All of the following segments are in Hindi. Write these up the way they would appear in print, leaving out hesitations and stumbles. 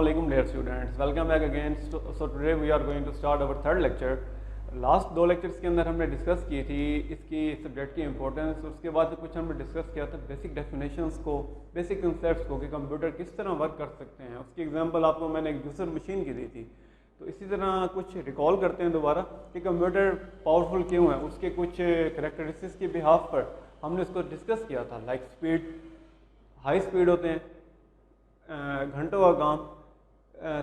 Assalamualaikum dear students, welcome back again. So today we are going to start our third lecture. Last दो लेक्चर्स के अंदर हमने डिस्कस की थी इसकी सब्जेक्ट की इंपॉर्टेंस, उसके बाद कुछ हमने डिस्कस किया था बेसिक डेफिनेशंस को, बेसिक कंसेप्ट्स को कि कंप्यूटर किस तरह वर्क कर सकते हैं। उसकी एग्जांपल आपको मैंने एक यूजर मशीन की दी थी। तो इसी तरह कुछ रिकॉल करते हैं दोबारा कि कंप्यूटर पावरफुल क्यों है, उसके कुछ करेक्टरिस्टिक्स के बिहाफ पर हमने उसको डिस्कस किया था। लाइक स्पीड, हाई स्पीड होते हैं, घंटों का काम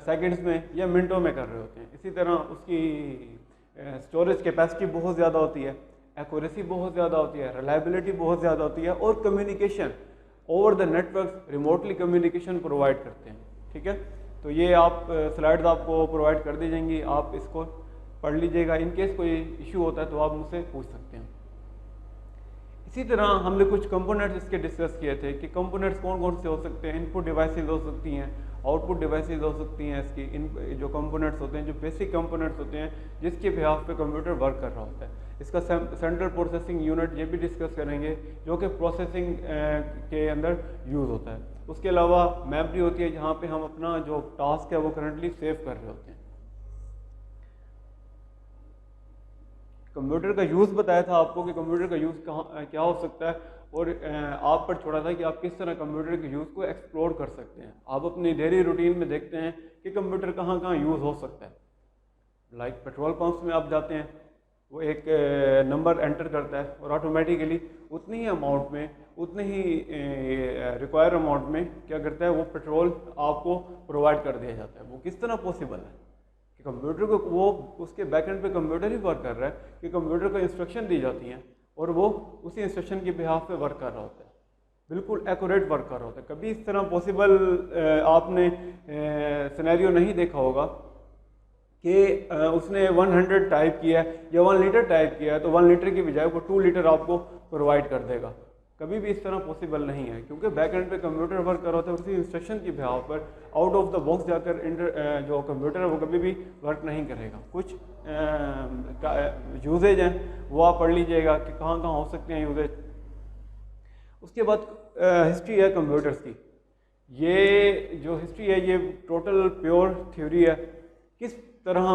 सेकंड्स में या मिनटों में कर रहे होते हैं। इसी तरह उसकी स्टोरेज कैपेसिटी बहुत ज़्यादा होती है, एक्यूरेसी बहुत ज़्यादा होती है, रिलायबिलिटी बहुत ज़्यादा होती है और communication over the network remotely communication provide करते हैं। ठीक है, तो ये आप स्लाइड्स आपको प्रोवाइड कर दी जाएंगी, आप इसको पढ़ लीजिएगा। इन केस कोई इशू होता है तो आप मुझसे पूछ सकते हैं। इसी तरह हमने कुछ कंपोनेंट्स इसके डिस्कस किए थे कि कंपोनेंट्स कौन कौन से हो सकते हैं। इनपुट डिवाइसेस हो सकती हैं, आउटपुट डिवाइसेस हो सकती हैं। इसकी इन जो कंपोनेंट्स होते हैं, जो बेसिक कंपोनेंट्स होते हैं जिसके बिहाफ पे कंप्यूटर वर्क कर रहा होता है। इसका सेंट्रल प्रोसेसिंग यूनिट ये भी डिस्कस करेंगे जो कि प्रोसेसिंग के अंदर यूज़ होता है। उसके अलावा मेमोरी होती है जहाँ पे हम अपना जो टास्क है वो करंटली सेव कर रहे होते हैं। कंप्यूटर का यूज़ बताया था आपको कि कंप्यूटर का यूज़ कहाँ क्या हो सकता है, और आप पर छोड़ा था कि आप किस तरह कंप्यूटर के यूज़ को एक्सप्लोर कर सकते हैं। आप अपनी डेली रूटीन में देखते हैं कि कंप्यूटर कहाँ कहाँ यूज़ हो सकता है। लाइक पेट्रोल पंप्स में आप जाते हैं, वो एक नंबर एंटर करता है और ऑटोमेटिकली उतनी ही अमाउंट में, उतनी ही रिक्वायर अमाउंट में क्या करता है, वो पेट्रोल आपको प्रोवाइड कर दिया जाता है। वो किस तरह पॉसिबल है कि कंप्यूटर को वो उसके बैकएंड पे कंप्यूटर ही वर्क कर रहा है कि कंप्यूटर को इंस्ट्रक्शन दी जाती हैं और वो उसी इंस्ट्रक्शन के बिहाफ पे वर्क कर रहा होता है, बिल्कुल एक्यूरेट वर्क कर रहा होता है। कभी इस तरह पॉसिबल आपने सिनेरियो नहीं देखा होगा कि उसने 100 टाइप किया है या 1 लीटर टाइप किया है तो 1 लीटर की बजाय वो 2 लीटर आपको प्रोवाइड कर देगा। कभी भी इस तरह पॉसिबल नहीं है क्योंकि बैक एंड पे कंप्यूटर वर्क कर रहा होता है। उसी इंस्ट्रक्शन की बिहाव पर आउट ऑफ द बॉक्स जाकर जो कंप्यूटर है वो कभी भी वर्क नहीं करेगा। कुछ यूजेज हैं वो आप पढ़ लीजिएगा कि कहाँ कहाँ हो सकते हैं यूजेज। उसके बाद हिस्ट्री है कंप्यूटर्स की। ये जो हिस्ट्री है ये टोटल प्योर थ्योरी है। किस तरह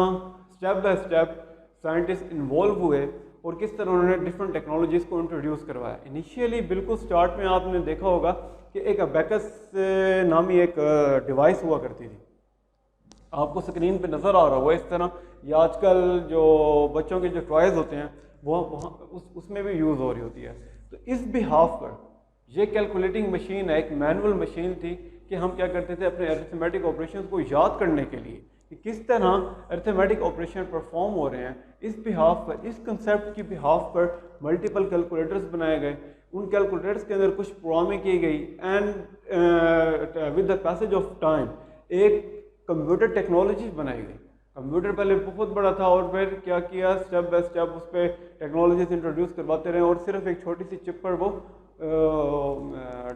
step by step scientist involve हुए और किस तरह उन्होंने डिफरेंट टेक्नोलॉजीज़ को इंट्रोड्यूस करवाया। इनिशियली बिल्कुल स्टार्ट में आपने देखा होगा कि एक अबेकस नामी एक डिवाइस हुआ करती थी, आपको स्क्रीन पे नज़र आ रहा होगा इस तरह। या आजकल जो बच्चों के जो टॉयज़ होते हैं वो उसमें भी यूज़ हो रही होती है। तो इस बिहाफ पर ये कैलकुलेटिंग मशीन है, एक मैनुअल मशीन थी कि हम क्या करते थे अपने अरिथमेटिक ऑपरेशन को याद करने के लिए कि किस तरह अरिथमेटिक ऑपरेशन परफॉर्म हो रहे हैं। इस बिहाफ पर, इस कंसेप्ट की बिहाफ पर मल्टीपल कैलकुलेटर्स बनाए गए। उन कैलकुलेटर्स के अंदर कुछ प्रोग्रामिंग की गई and with the passage of time एक कंप्यूटर टेक्नोलॉजी बनाई गई। कंप्यूटर पहले बहुत बड़ा था और फिर क्या किया, स्टेप बाय स्टेप उस पर टेक्नोलॉजीज इंट्रोड्यूस करवाते रहे और सिर्फ एक छोटी सी चिप पर वो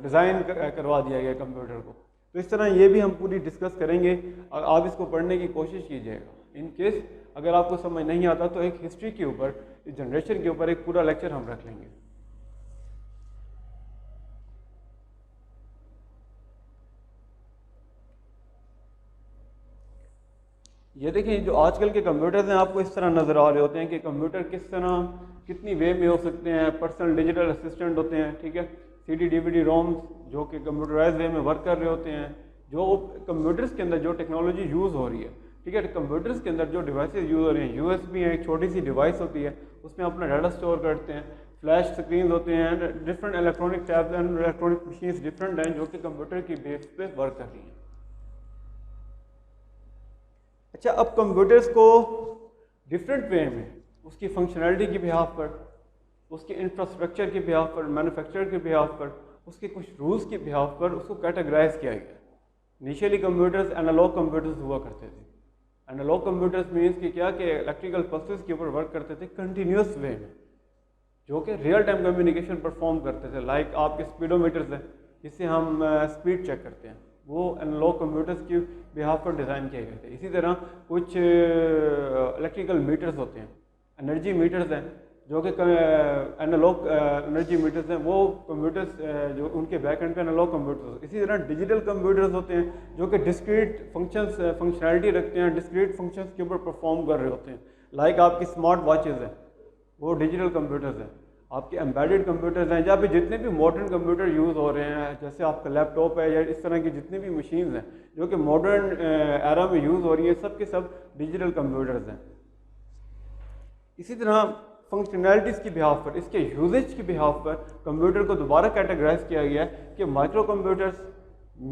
डिज़ाइन करवा दिया गया कंप्यूटर को। तो इस तरह ये भी हम पूरी डिस्कस करेंगे और आप इसको पढ़ने की कोशिश कीजिएगा। इन केस अगर आपको समझ नहीं आता तो एक हिस्ट्री के ऊपर, इस जनरेशन के ऊपर एक पूरा लेक्चर हम रख लेंगे। ये देखिए जो आजकल के कंप्यूटर्स हैं आपको इस तरह नज़र आ रहे होते हैं कि कंप्यूटर किस तरह कितनी वे में हो सकते हैं। पर्सनल डिजिटल असिस्टेंट होते हैं, ठीक है, CD DVD रोम्स जो कि कंप्यूटराइज वे में वर्क कर रहे होते हैं। जो कंप्यूटर्स के अंदर जो टेक्नोलॉजी यूज़ हो रही है, ठीक है, कंप्यूटर्स के अंदर जो डिवाइसेस यूज़ हो रही हैं, USB है, एक छोटी सी डिवाइस होती है, उसमें अपना डाटा स्टोर करते हैं। फ्लैश स्क्रीन होते हैं, different electronic tabs and electronic machines different हैं जो कि कंप्यूटर की बेस पे वर्क कर रही हैं। अच्छा, अब कंप्यूटर्स को डिफरेंट वे में उसकी फंक्शनैलिटी के बिहाफ पर, उसके इंफ्रास्ट्रक्चर के बिहाफ पर, मैन्युफैक्चर के बिहाफ पर, उसके कुछ रूल्स के बिहाफ पर उसको कैटेगराइज किया गया। इनिशियली कंप्यूटर्स एनालॉग कंप्यूटर्स हुआ करते थे। एनालॉग कंप्यूटर्स मीन्स कि क्या कि इलेक्ट्रिकल पल्सेस के ऊपर वर्क करते थे कंटिन्यूस वे में, जो कि रियल टाइम कम्युनिकेशन परफॉर्म करते थे। लाइक आपके स्पीडोमीटर्स हैं जिससे हम स्पीड चेक करते हैं, वो एनालॉग कंप्यूटर्स की बिहाफ पर डिज़ाइन किए गए थे। इसी तरह कुछ इलेक्ट्रिकल मीटर्स होते हैं, एनर्जी मीटर्स हैं जो कि एनालॉग एनर्जी मीटर्स हैं, वो कंप्यूटर्स जो उनके बैक एंड पे एनालॉग कंप्यूटर्स। इसी तरह डिजिटल कंप्यूटर्स होते हैं जो कि डिस्क्रीट फंक्शनैलिटी रखते हैं, डिस्क्रीट फंक्शंस के ऊपर परफॉर्म कर रहे होते हैं। लाइक आपकी स्मार्ट वॉचेज़ हैं, वो डिजिटल कंप्यूटर्स हैं। आपके एम्बेडेड कंप्यूटर्स हैं, जहाँ पे जितने भी मॉडर्न कंप्यूटर यूज़ हो रहे हैं, जैसे आपका लैपटॉप है या इस तरह की जितने भी मशीन्स हैं जो कि मॉडर्न एरा में यूज़ हो रही हैं, सब के सब डिजिटल कंप्यूटर्स हैं। इसी तरह फंक्शनैलिटीज़ की बिहाफ पर, इसके यूजेज की बिहाफ पर कंप्यूटर को दोबारा कैटेगराइज किया गया है कि micro computers,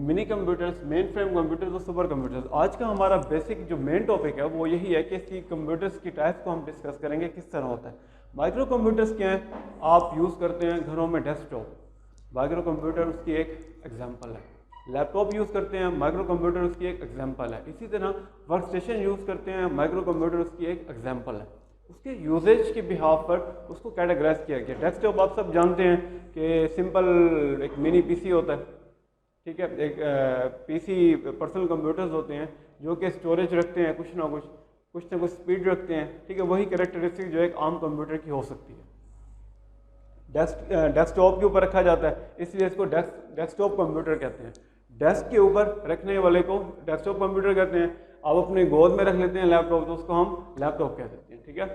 mini computers, main frame computers और सुपर कंप्यूटर्स। आज का हमारा बेसिक जो मेन टॉपिक है वो यही है कि इसकी कंप्यूटर्स की टाइप्स को हम डिस्कस करेंगे किस तरह होता है। माइक्रो कंप्यूटर्स क्या हैं, आप यूज़ करते हैं घरों में डेस्कटॉप, माइक्रो कंप्यूटर उसकी एक एग्जांपल है। लैपटॉप यूज़ करते हैं, माइक्रो कंप्यूटर उसकी एक एग्जांपल है। इसी तरह वर्क स्टेशन यूज़ करते हैं, माइक्रो कंप्यूटर उसकी एक एग्जांपल है। उसके यूजेज के बिहाफ पर उसको कैटेगराइज किया गया। डेस्कटॉप आप सब जानते हैं कि सिंपल एक मिनी पीसी होता है, ठीक है, एक पीसी पर्सनल कंप्यूटर्स होते हैं जो कि स्टोरेज रखते हैं, कुछ ना कुछ स्पीड रखते हैं, ठीक है। वही कैरेक्टरिस्टिक जो एक आम कंप्यूटर की हो सकती है। डेस्कटॉप के ऊपर रखा जाता है, इसलिए इसको डेस्कटॉप कंप्यूटर कहते हैं। डेस्क के ऊपर रखने वाले को डेस्कटॉप कंप्यूटर कहते हैं। आप अपने गोद में रख लेते हैं लैपटॉप, तो उसको हम लैपटॉप कह देते हैं, ठीक है।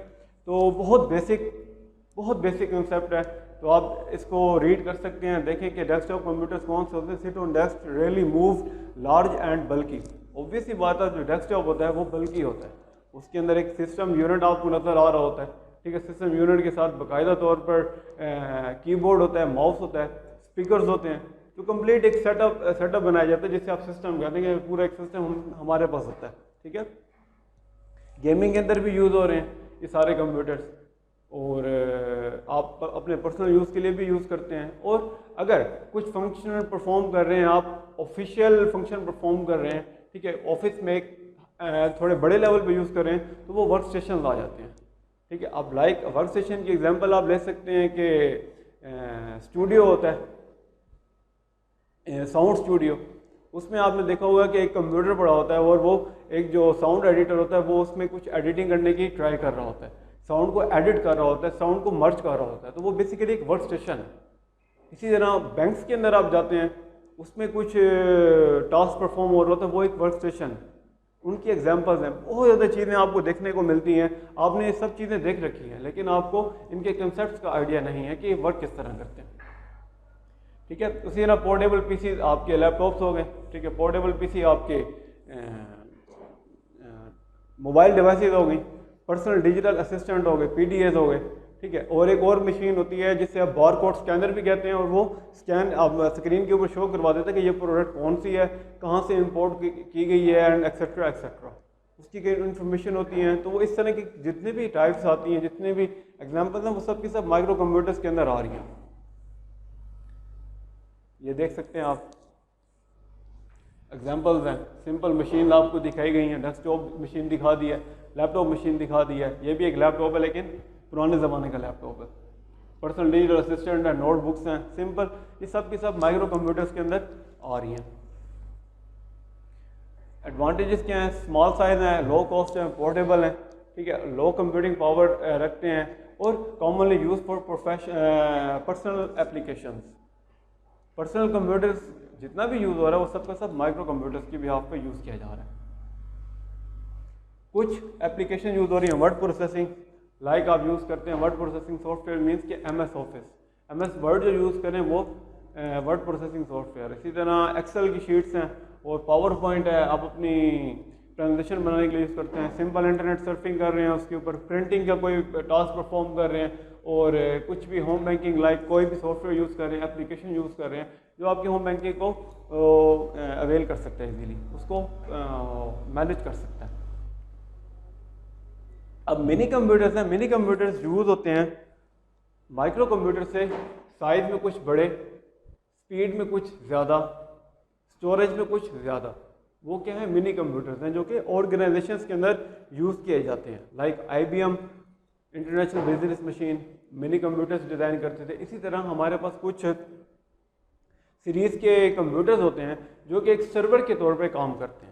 तो बहुत बेसिक कंसेप्ट है, तो आप इसको रीड कर सकते हैं। देखें कि डेस्कटॉप कंप्यूटर्स कौन से होते हैं। Sit on desk, really move, large and bulky. Obvious ही बात है, जो डेस्कटॉप होता है वो बल्की होता है। उसके अंदर एक सिस्टम यूनिट आपको नज़र आ रहा होता है, ठीक है। सिस्टम यूनिट के साथ बाकायदा तौर पर कीबोर्ड होता है, माउस होता है, स्पीकर्स होते हैं। तो कंप्लीट एक सेटअप बनाया जाता है जिससे आप सिस्टम कहते हैं कि पूरा एक सिस्टम हमारे पास होता है, ठीक है। गेमिंग के अंदर भी यूज़ हो रहे हैं ये सारे कंप्यूटर्स, और आप अपने पर्सनल यूज़ के लिए भी यूज़ करते हैं। और अगर कुछ फंक्शन परफॉर्म कर रहे हैं, आप ऑफिशियल फंक्शन परफॉर्म कर रहे हैं, ठीक है, ऑफिस में एक थोड़े बड़े लेवल पे यूज़ करें, तो वो वर्क स्टेशन आ जाते हैं, ठीक है। अब लाइक वर्क स्टेशन की एग्जांपल आप ले सकते हैं कि स्टूडियो होता है, साउंड स्टूडियो। उसमें आपने देखा होगा कि एक कंप्यूटर पड़ा होता है और वो एक जो साउंड एडिटर होता है वो उसमें कुछ एडिटिंग करने की ट्राई कर रहा होता है, साउंड को एडिट कर रहा होता है, साउंड को मर्ज कर रहा होता है। तो वो बेसिकली एक वर्क स्टेशन है। इसी तरह बैंक्स के अंदर आप जाते हैं, उसमें कुछ टास्क परफॉर्म हो रहा होता है, वो एक वर्क स्टेशन है। उनकी एग्जांपल्स हैं, बहुत ज़्यादा चीज़ें आपको देखने को मिलती हैं। आपने ये सब चीज़ें देख रखी हैं, लेकिन आपको इनके कंसेप्ट का आइडिया नहीं है कि ये वर्क किस तरह करते हैं, ठीक है। उसी तरह पोर्टेबल पीसी आपके लैपटॉप्स हो गए, ठीक है। पोर्टेबल पीसी आपके मोबाइल डिवाइसेज हो गई, पर्सनल डिजिटल असिस्टेंट हो गए, पीडीएस हो गए, ठीक है। और एक और मशीन होती है जिससे आप बारकोड स्कैनर भी कहते हैं, और वो स्कैन आप स्क्रीन के ऊपर शो करवा देता है कि ये प्रोडक्ट कौन सी है, कहाँ से इंपोर्ट की गई है, एंड एक्सेट्रा एक्सेट्रा। उसकी कई इन्फॉर्मेशन होती हैं। तो वो इस तरह की जितने भी टाइप्स आती हैं, जितने भी एग्जाम्पल्स हैं, वो सब की सब माइक्रो कंप्यूटर्स के अंदर आ रही हैं। ये देख सकते हैं आप, एग्जाम्पल्स हैं। सिंपल मशीन आपको दिखाई गई हैं, डेस्कटॉप मशीन दिखा दी है, लैपटॉप मशीन दिखा दी है। ये भी एक लैपटॉप है लेकिन पुराने ज़माने का लैपटॉप है। पर्सनल डिजिटल असिस्टेंट है, नोटबुक्स हैं, सिंपल, ये सब की सब माइक्रो कंप्यूटर्स के अंदर आ रही हैं। एडवांटेजेस क्या हैं? स्मॉल साइज हैं, लो कॉस्ट है, पोर्टेबल हैं, ठीक है, लो कंप्यूटिंग पावर रखते हैं, और commonly use for personal applications. Personal computers जितना भी यूज़ हो रहा है वो सब का सब माइक्रो कंप्यूटर्स की बिहाफ पे यूज़ किया जा रहा है। कुछ एप्लीकेशन यूज़ हो रही हैं वर्ड प्रोसेसिंग, लाइक आप यूज़ करते हैं वर्ड प्रोसेसिंग सॉफ्टवेयर मीन्स कि MS ऑफिस, MS वर्ड जो यूज़ करें वो वर्ड प्रोसेसिंग सॉफ्टवेयर। इसी तरह एक्सेल की शीट्स हैं, और पावर पॉइंट है, आप अपनी प्रेजेंटेशन बनाने के लिए यूज़ करते हैं। सिंपल इंटरनेट सर्फिंग कर रहे हैं, उसके ऊपर प्रिंटिंग का कोई टास्क परफॉर्म कर रहे हैं, और कुछ भी होम बैंकिंग लाइक कोई भी सॉफ्टवेयर यूज़ कर रहे हैं, एप्लीकेशन यूज़ कर रहे हैं जो आपकी होम बैंकिंग को अवेल कर सकता है, इजीली उसको मैनेज कर सकता है। अब मिनी कंप्यूटर्स हैं। मिनी कंप्यूटर्स यूज़ होते हैं माइक्रो कंप्यूटर से साइज में कुछ बड़े, स्पीड में कुछ ज़्यादा, स्टोरेज में कुछ ज़्यादा। वो क्या है? मिनी कंप्यूटर्स हैं जो कि ऑर्गेनाइजेशंस के अंदर यूज़ किए जाते हैं। Like IBM international business machine mini computers design करते थे। इसी तरह हमारे पास कुछ सीरीज़ के कंप्यूटर्स होते हैं जो कि एक सर्वर के तौर पे काम करते हैं।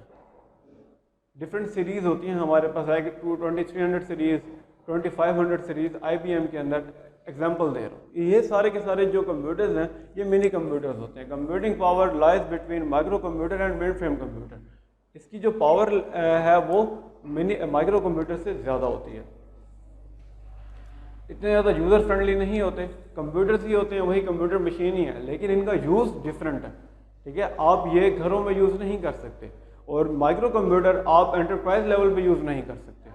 डिफरेंट सीरीज़ होती हैं हमारे पास, आएगी 2300 सीरीज़, 2500 सीरीज IBM के अंदर एग्जांपल दे रहा हूँ। ये सारे के सारे जो कंप्यूटर्स हैं ये मिनी कंप्यूटर्स होते हैं। Computing power lies between micro computer and main frame computer. इसकी जो पावर है वो मिनी माइक्रो कंप्यूटर से ज़्यादा होती है। इतने ज़्यादा यूज़र फ्रेंडली नहीं होते, कंप्यूटर्स ही होते हैं, वही कंप्यूटर मशीन ही है, लेकिन इनका यूज़ डिफरेंट है। ठीक है, आप ये घरों में यूज़ नहीं कर सकते और माइक्रो कंप्यूटर आप एंटरप्राइज लेवल पे यूज़ नहीं कर सकते।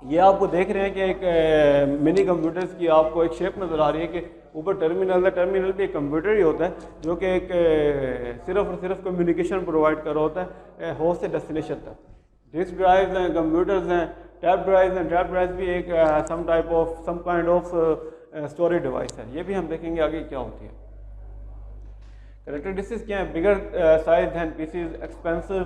ये आपको देख रहे हैं कि एक मिनी कंप्यूटर्स की आपको एक शेप नज़र आ रही है कि ऊपर टर्मिनल है, टर्मिनल भी एक कंप्यूटर ही होता है जो कि एक सिर्फ और सिर्फ कम्युनिकेशन प्रोवाइड कर रहा होता है होस्ट से डेस्टिनेशन तक। डिस्क ड्राइव्स हैं, कंप्यूटर्स हैं, टैप ड्राइव्स हैं। टैप ड्राइव्स भी एक some kind of storage device है। ये भी हम देखेंगे आगे क्या होती है। कैरेक्टरिस्टिक्स क्या है? Bigger size than PCs, expensive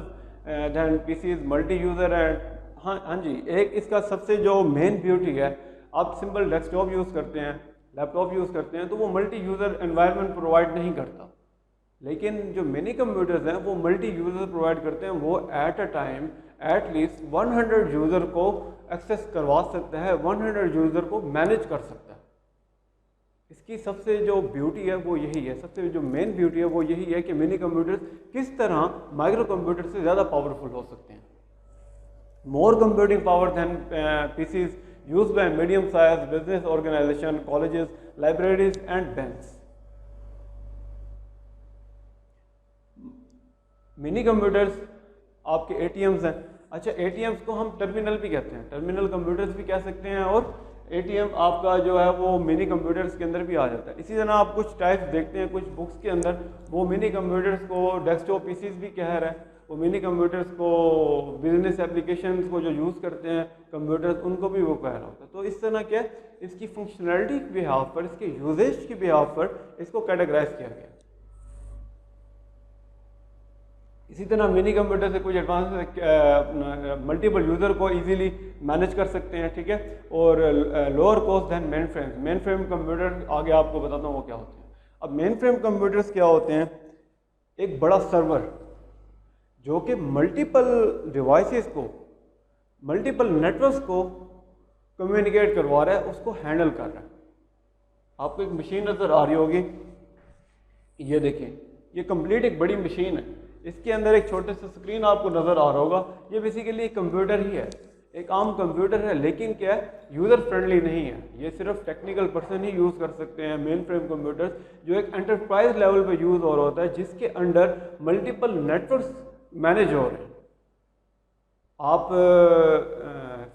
than PCs, multi user and हाँ जी, एक इसका सबसे जो मेन ब्यूटी है, आप सिंपल डेस्कटॉप यूज़ करते हैं, लैपटॉप यूज़ करते हैं तो वो मल्टी यूज़र एनवायरनमेंट प्रोवाइड नहीं करता। लेकिन जो मिनी कंप्यूटर्स हैं वो मल्टी यूज़र प्रोवाइड करते हैं। वो at a time at least 100 user को एक्सेस करवा सकता है, 100 यूज़र को मैनेज कर सकता है। इसकी सबसे जो ब्यूटी है वो यही है, सबसे जो मेन ब्यूटी है वो यही है कि मिनी कंप्यूटर्स किस तरह माइक्रो कंप्यूटर से ज़्यादा पावरफुल हो सकते हैं। More computing power than PCs used by medium-sized business organization, colleges, libraries and banks. Mini computers आपके ATMs हैं। अच्छा, ATMs को हम टर्मिनल भी कहते हैं, टर्मिनल कंप्यूटर्स भी कह सकते हैं, और ATM आपका जो है वो मिनी कंप्यूटर्स के अंदर भी आ जाता है। इसी तरह आप कुछ टाइप्स देखते हैं कुछ बुक्स के अंदर, वो मिनी कंप्यूटर्स को डेस्कटॉप पीसीज भी कह रहा है, वो मिनी कंप्यूटर्स को बिजनेस एप्लीकेशंस को जो यूज़ करते हैं कंप्यूटर्स उनको भी वो कह रहा होता है। तो इस तरह क्या इसकी फंक्शनैलिटी के बिहाफ पर, इसके यूजेज के बिहाफ पर इसको कैटेगराइज किया गया। इसी तरह मिनी कंप्यूटर से कुछ एडवांस मल्टीपल यूज़र को इजीली मैनेज कर सकते हैं। ठीक है, और lower cost than mainframe. Mainframe computer आगे आपको बताता हूँ वो क्या होते हैं। अब मेन फ्रेम कंप्यूटर्स क्या होते हैं? एक बड़ा सर्वर जो कि मल्टीपल डिवाइसेस को, मल्टीपल नेटवर्क्स को कम्युनिकेट करवा रहा है, उसको हैंडल कर रहा है। आपको एक मशीन नज़र आ रही होगी, ये देखिए, ये कंप्लीट एक बड़ी मशीन है। इसके अंदर एक छोटे से स्क्रीन आपको नज़र आ रहा होगा, ये बेसिकली एक कंप्यूटर ही है, एक आम कंप्यूटर है, लेकिन क्या है, यूज़र फ्रेंडली नहीं है। ये सिर्फ टेक्निकल पर्सन ही यूज़ कर सकते हैं मेन फ्रेम कंप्यूटर्स, जो एक एंटरप्राइज लेवल पे यूज़ हो रहा होता है, जिसके अंडर मल्टीपल नेटवर्क्स मैनेज हो रहे हैं। आप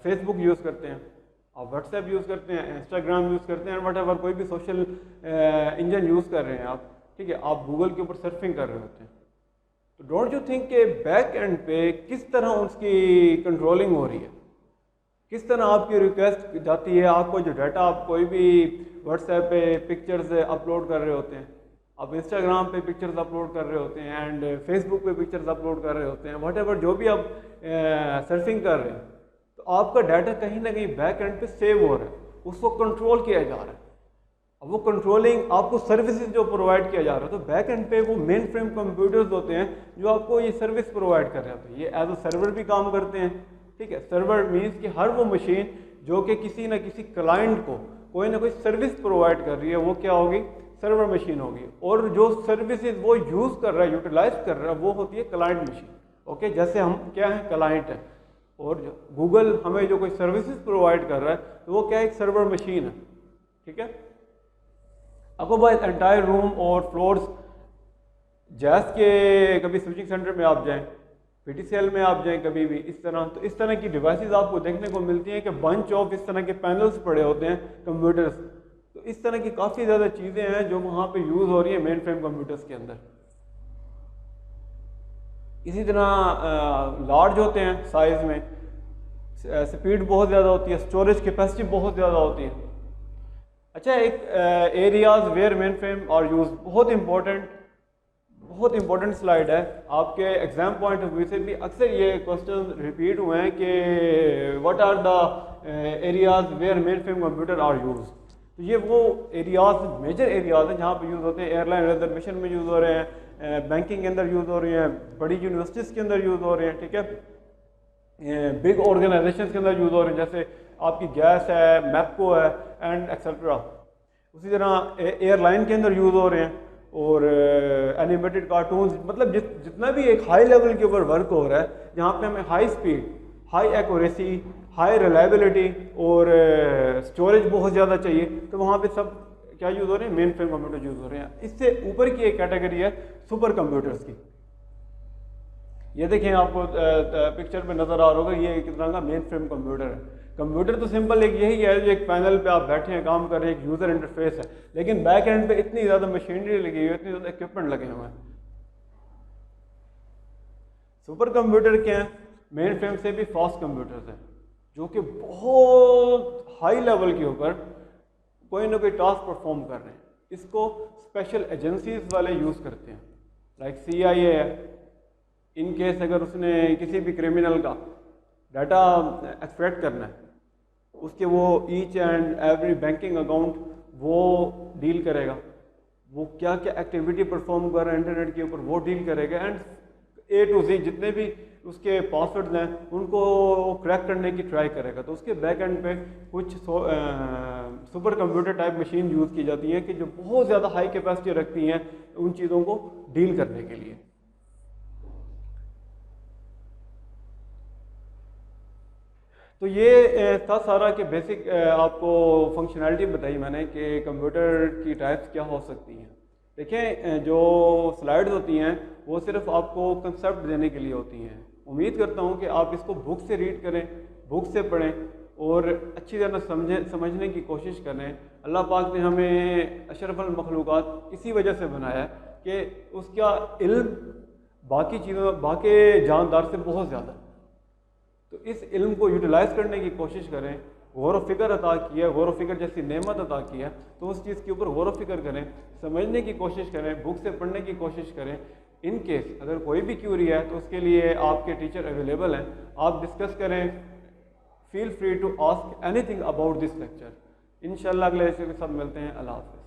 फेसबुक यूज़ करते हैं, आप व्हाट्सएप यूज़ करते हैं, इंस्टाग्राम यूज़ करते हैं, व्हाटएवर कोई भी सोशल इंजन यूज़ कर रहे हैं आप, ठीक है, आप गूगल के ऊपर सर्फिंग कर रहे होते हैं। तो डोंट यू थिंक के बैक एंड पे किस तरह उसकी कंट्रोलिंग हो रही है, किस तरह आपकी रिक्वेस्ट जाती है, आपको जो डाटा, आप कोई भी व्हाट्सएप पे पिक्चर्स अपलोड कर रहे होते हैं, आप इंस्टाग्राम पे पिक्चर्स अपलोड कर रहे होते हैं, एंड फेसबुक पे पिक्चर्स अपलोड कर रहे होते हैं, व्हाटएवर जो भी आप सर्फिंग कर रहे हैं, तो आपका डाटा कहीं ना कहीं बैक एंड पे सेव हो रहा है, उसको कंट्रोल किया जा रहा है। अब वो कंट्रोलिंग आपको सर्विसेज जो प्रोवाइड किया जा रहा है, तो बैक एंड पे वो मेन फ्रेम कंप्यूटर्स होते हैं जो आपको ये सर्विस प्रोवाइड कर रहे होते हैं। ये एज अ सर्वर भी काम करते हैं। ठीक है, सर्वर मीन्स कि हर वो मशीन जो कि किसी ना किसी क्लाइंट को कोई ना कोई सर्विस प्रोवाइड कर रही है, वो क्या होगी, सर्वर मशीन होगी। और जो सर्विसेज वो यूज़ कर रहा है, यूटिलाइज कर रहा है, वो होती है क्लाइंट मशीन। ओके, जैसे हम क्या है, क्लाइंट है, और गूगल हमें जो कोई सर्विसेज प्रोवाइड कर रहा है, तो वो क्या है, एक सर्वर मशीन है। ठीक है, अदरवाइज एंटायर रूम और फ्लोर्स, जैस के कभी स्विचिंग सेंटर में आप जाएं, PTCL में आप जाएं कभी भी, इस तरह, तो इस तरह की डिवाइसेस आपको देखने को मिलती हैं कि बंच ऑफ इस तरह के पैनल्स पड़े होते हैं कंप्यूटर्स। तो इस तरह की काफ़ी ज़्यादा चीज़ें हैं जो वहाँ पे यूज़ हो रही हैं मेन फ्रेम कंप्यूटर्स के अंदर। इसी तरह लार्ज होते हैं साइज़ में, स्पीड बहुत ज़्यादा होती है, स्टोरेज कैपेसिटी बहुत ज़्यादा होती है। अच्छा, एक areas where mainframe are use, बहुत इंपॉर्टेंट स्लाइड है। आपके एग्जाम पॉइंट ऑफ व्यू से भी अक्सर ये क्वेश्चन रिपीट हुए हैं कि what are the areas where mainframe computer are use. तो ये वो एरियाज, मेजर एरियाज हैं जहाँ पे यूज़ होते हैं। एयरलाइन रिजर्वेशन में यूज़ हो रहे हैं, बैंकिंग के अंदर यूज़ हो रही हैं, बड़ी यूनिवर्सिटीज़ के अंदर यूज़ हो रहे हैं। ठीक है, बिग ऑर्गेनाइजेशन के अंदर यूज़ हो रहे हैं, जैसे आपकी गैस है, मैपको है एंड एक्सेट्रा। उसी तरह एयरलाइन के अंदर यूज़ हो रहे हैं, और एनिमेटेड कार्टून्स, मतलब जितना भी एक हाई लेवल के ऊपर वर्क हो रहा है जहाँ पे हमें high speed, high accuracy, high reliability और स्टोरेज बहुत ज़्यादा चाहिए, तो वहाँ पे सब क्या यूज़ हो रहे हैं, मेन फ्रेम कंप्यूटर यूज़ हो रहे हैं। इससे ऊपर की एक कैटेगरी है सुपर कंप्यूटर्स की। ये देखें, आपको पिक्चर पे नज़र आ रहा होगा, ये एक तरह का मेन फ्रेम कंप्यूटर है। कंप्यूटर तो सिंपल एक यही है जो एक पैनल पे आप बैठे हैं, काम कर रहे हैं, एक यूज़र इंटरफेस है, लेकिन बैक एंड पे इतनी ज़्यादा मशीनरी लगी हुई है, इतनी ज़्यादा इक्विपमेंट लगे हुए हैं। सुपर कंप्यूटर क्या है, मेन फ्रेम से भी फास्ट कंप्यूटर्स हैं जो कि बहुत हाई लेवल के ऊपर कोई ना कोई टास्क परफॉर्म कर रहे हैं। इसको स्पेशल एजेंसीज वाले यूज़ करते हैं, लाइक CIA है। इन केस अगर उसने किसी भी क्रिमिनल का डाटा एक्सट्रैक्ट करना है, उसके वो each and every banking account वो डील करेगा, वो क्या क्या एक्टिविटी परफॉर्म कर रहा है इंटरनेट के ऊपर वो डील करेगा, एंड A to Z जितने भी उसके पासवर्ड्स हैं उनको क्रैक करने की ट्राई करेगा। तो उसके बैक एंड पे कुछ super computer type machine use की जाती हैं कि जो बहुत ज़्यादा हाई कैपेसिटी रखती हैं उन चीज़ों को डील करने के लिए। तो ये था सारा कि बेसिक आपको फंक्शनैलिटी बताई मैंने कि कंप्यूटर की टाइप्स क्या हो सकती हैं। देखें, जो स्लाइड्स होती हैं वो सिर्फ आपको कंसेप्ट देने के लिए होती हैं। उम्मीद करता हूँ कि आप इसको बुक से रीड करें, बुक से पढ़ें और अच्छी तरह समझने की कोशिश करें। अल्लाह पाक ने हमें अशरफुल मखलूक़ात इसी वजह से बनाया है कि उसका इल्म बाकी चीज़ों, बाकी जानदार से बहुत ज़्यादा है। तो इस इल्म को यूटिलाइज़ करने की कोशिश करें। गौर व फिक्र अता किया, गौर व फिक्र जैसी नेमत अता किया, तो उस चीज़ के ऊपर गौर व फिक्र करें, समझने की कोशिश करें, बुक से पढ़ने की कोशिश करें। इन केस अगर कोई भी क्यूरी है तो उसके लिए आपके टीचर अवेलेबल हैं, आप डिस्कस करें। Feel free to ask anything about this lecture. इंशाल्लाह अगले लेक्चर के साथ मिलते हैं। अल्लाह हाफ़िज़।